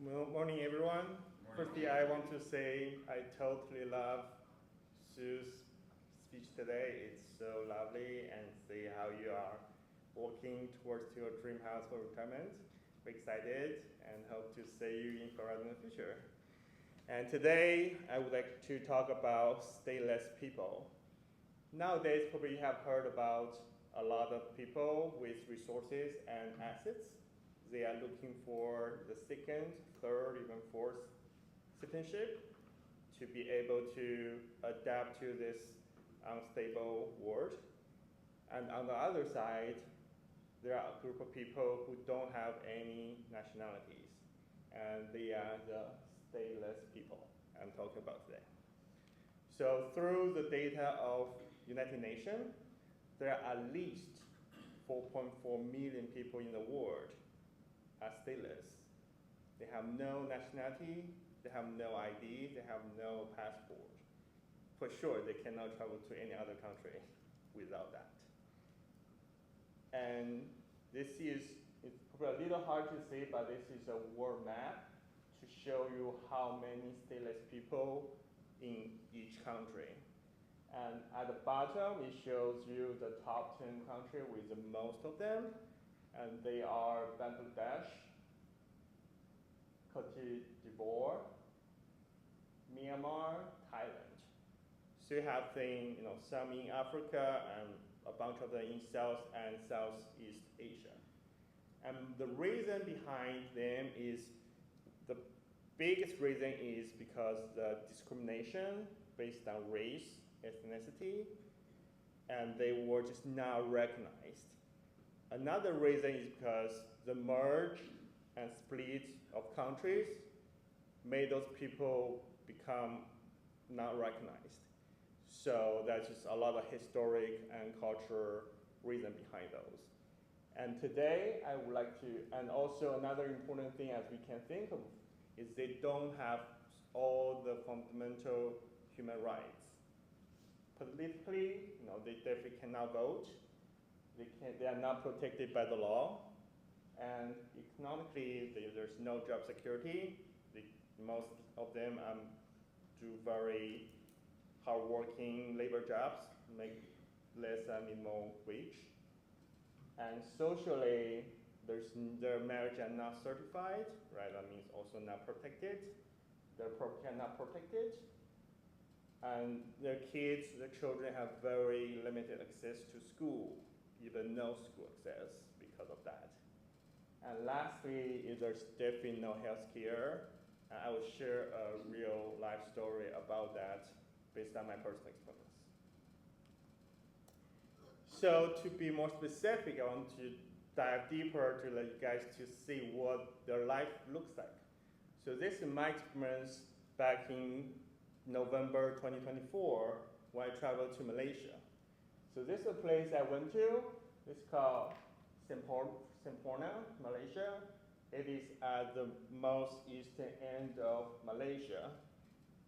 Well, morning, everyone. Firstly, I want to say I totally love Sue's speech today. It's so lovely and see how you are working towards your dream house for retirement. We're excited and hope to see you in Colorado in the future. And today, I would like to talk about stateless people. Nowadays, probably you have heard about a lot of people with resources and assets. They are looking for the second, third, even fourth citizenship to be able to adapt to this unstable world. And on the other side, there are a group of people who don't have any nationalities, and they are the stateless people I'm talking about today. So through the data of United Nations, there are at least 4.4 million people in the world are stateless. They have no nationality, they have no ID, they have no passport. For sure, they cannot travel to any other country without that. And this is, it's probably a little hard to see, but this is a world map to show you how many stateless people in each country. And at the bottom, it shows you the top 10 countries with the most of them. And they are Bangladesh, Cote d'Ivoire, Myanmar, Thailand. So you have things, some in Africa and a bunch of them in South and Southeast Asia. And the reason behind them is, the biggest reason is because the discrimination based on race, ethnicity, and they were just not recognized. Another reason is because the merge and split of countries made those people become not recognized. So that's just a lot of historic and cultural reason behind those. And today I would like to, and also another important thing as we can think of, is they don't have all the fundamental human rights. Politically, they definitely cannot vote. They are not protected by the law, and economically, there's no job security. Most of them do very hardworking labor jobs, make less than minimum wage. And socially, their marriage are not certified, right? That means also not protected. Their property are not protected. And their kids, their children have very limited access to school, even no school access because of that. And lastly, there's definitely no health care. I will share a real life story about that based on my personal experience. So to be more specific, I want to dive deeper to let you guys to see what their life looks like. So this is my experience back in November 2024 when I traveled to Malaysia. So this is a place I went to. It's called Semporna, Malaysia. It is at the most eastern end of Malaysia,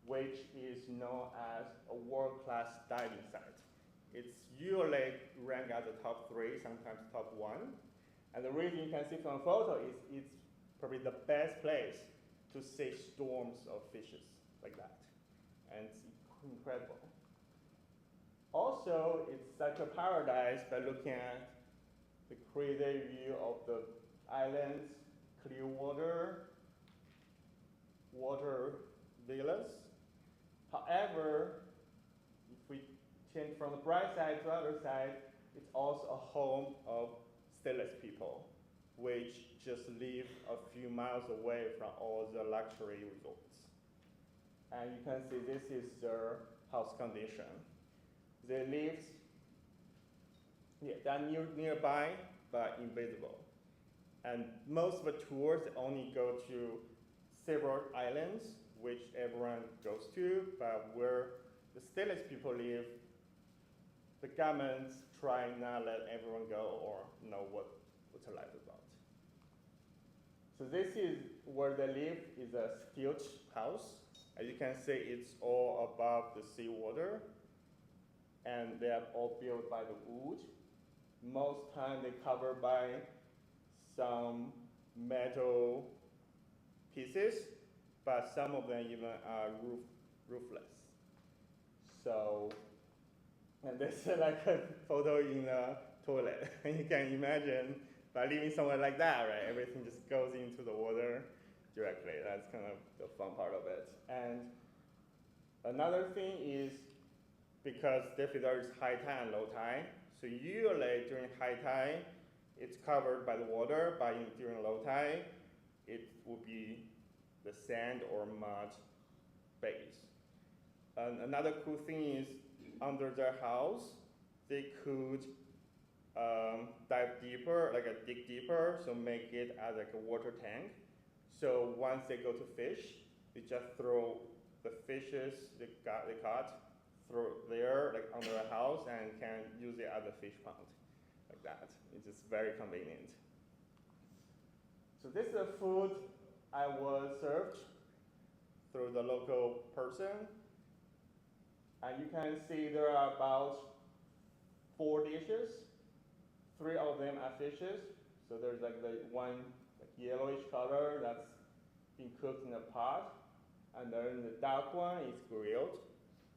which is known as a world-class diving site. It's usually ranked at the top 3, sometimes top 1. And the reason you can see from the photo is it's probably the best place to see storms of fishes like that. And it's incredible. Also, it's such a paradise by looking at the crazy view of the islands, clear water villas. However, if we change from the bright side to the other side, it's also a home of stateless people, which just live a few miles away from all the luxury resorts. And you can see this is their house condition. They live, they're nearby, but invisible. And most of the tours only go to several islands, which everyone goes to, but where the stateless people live, the governments try not to let everyone go or know what's their life about. So this is where they live, is a stilt house. As you can see, it's all above the seawater, and they are all built by the wood. Most time they're covered by some metal pieces, but some of them even are roofless. So, and this is like a photo in a toilet. And you can imagine by living somewhere like that, right? Everything just goes into the water directly. That's kind of the fun part of it. And another thing is because definitely there is high tide and low tide. So usually during high tide, it's covered by the water, but during low tide, it will be the sand or mud base. And another cool thing is under their house, they could dive deeper, like a dig deeper, so make it as like a water tank. So once they go to fish, they just throw the fishes they caught, throw there, like under a house, and can use it as a fish pond, like that. It's just very convenient. So this is the food I was served through the local person. And you can see there are about 4 dishes. 3 of them are fishes. So there's like the one like yellowish color that's being cooked in a pot. And then the dark one is grilled.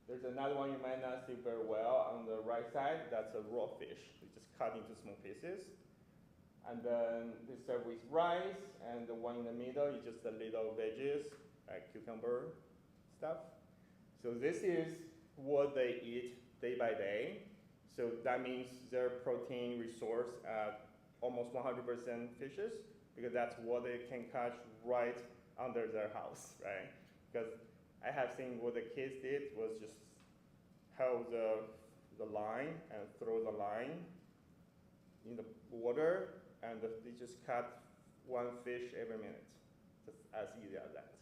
There's another one you might not see very well on the right side. That's a raw fish. It's just cut into small pieces. And then they serve with rice, and the one in the middle is just the little veggies, like cucumber stuff. So this is what they eat day by day. So that means their protein resource at almost 100% fishes, because that's what they can catch right under their house, right? Because I have seen what the kids did was just hold the line and throw the line in the water, and they just cut 1 fish every minute. Just as easy as that.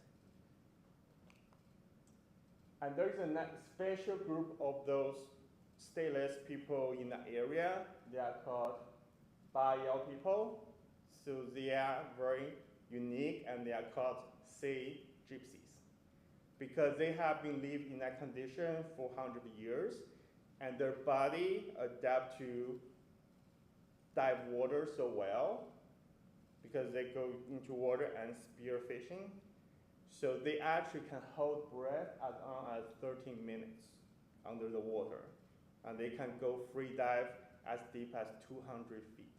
And there's a special group of those stateless people in the area. They are called Bayou people. So they are very unique, and they are called sea gypsies, because they have been living in that condition for 100 years, and their body adapt to dive water so well, because they go into water and spear fishing. So they actually can hold breath as long as 13 minutes under the water. And they can go free dive as deep as 200 feet.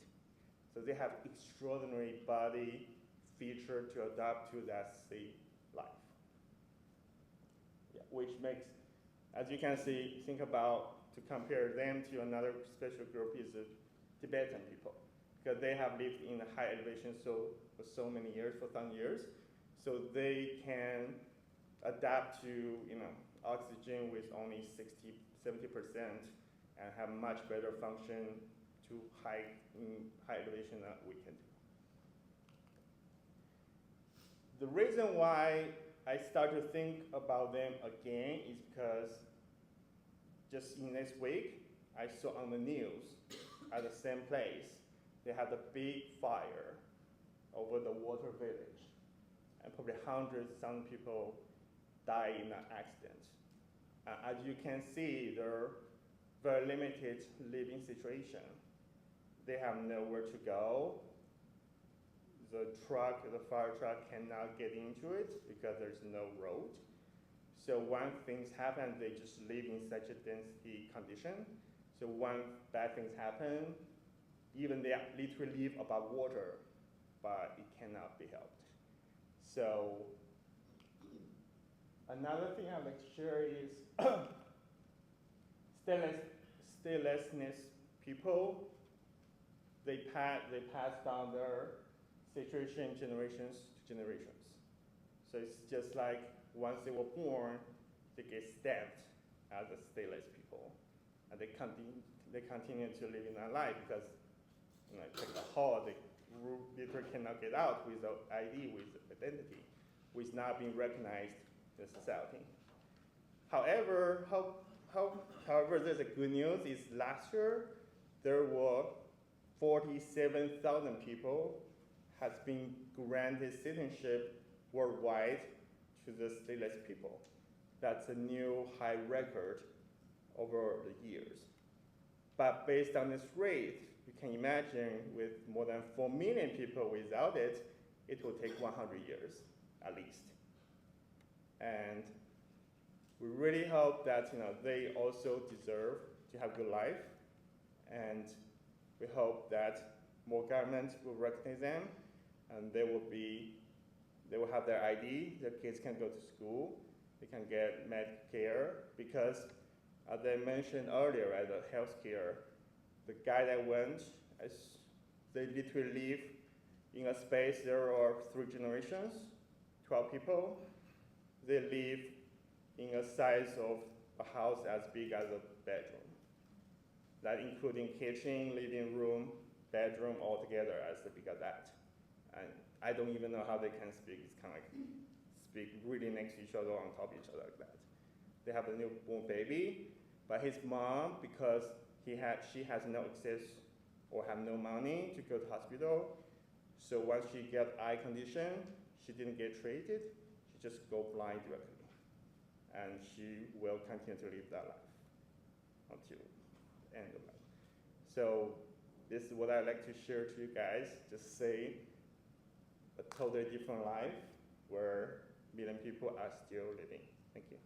So they have extraordinary body feature to adapt to that sea life. Yeah, which makes, as you can see, think about to compare them to another special group is the Tibetan people, because they have lived in a high elevation for so many years, for 1,000 years. So they can adapt to oxygen with only 60–70% and have much better function to high elevation than we can do. The reason why I start to think about them again is because just in this week, I saw on the news at the same place, they had a big fire over the water village. And probably hundreds of people died in an accident. As you can see, they're very limited living situation. They have nowhere to go. The fire truck cannot get into it because there's no road. So when things happen, they just live in such a density condition. So when bad things happen, even they literally live above water, but it cannot be helped. So another thing I'd like to share is statelessness people. They pass down their situation generations to generations. So it's just like once they were born, they get stamped as a stateless people, and they continue to live in their life because take the hall, they literally cannot get out without ID, with identity, with not being recognized in society. However, there's a good news is last year there were 47,000 people has been granted citizenship worldwide to the stateless people. That's a new high record over the years. But based on this rate, you can imagine with more than 4 million people without it, it will take 100 years. at least. And we really hope that they also deserve to have a good life, and we hope that more governments will recognize them, and they will have their ID, their kids can go to school, they can get medical care, because as I mentioned earlier, right, the healthcare, the guy that went, they literally live in a space, there are 3 generations, 12 people. They live in a size of a house as big as a bedroom. That including kitchen, living room, bedroom, all together as big as that. And I don't even know how they can speak. It's kind of like speak really next to each other, on top of each other like that. They have a newborn baby, but his mom, because she has no access or have no money to go to hospital, so once she got eye condition, she didn't get treated, she just go blind directly. And she will continue to live that life until the end of life. So this is what I'd like to share to you guys, just say a totally different life where million people are still living. Thank you.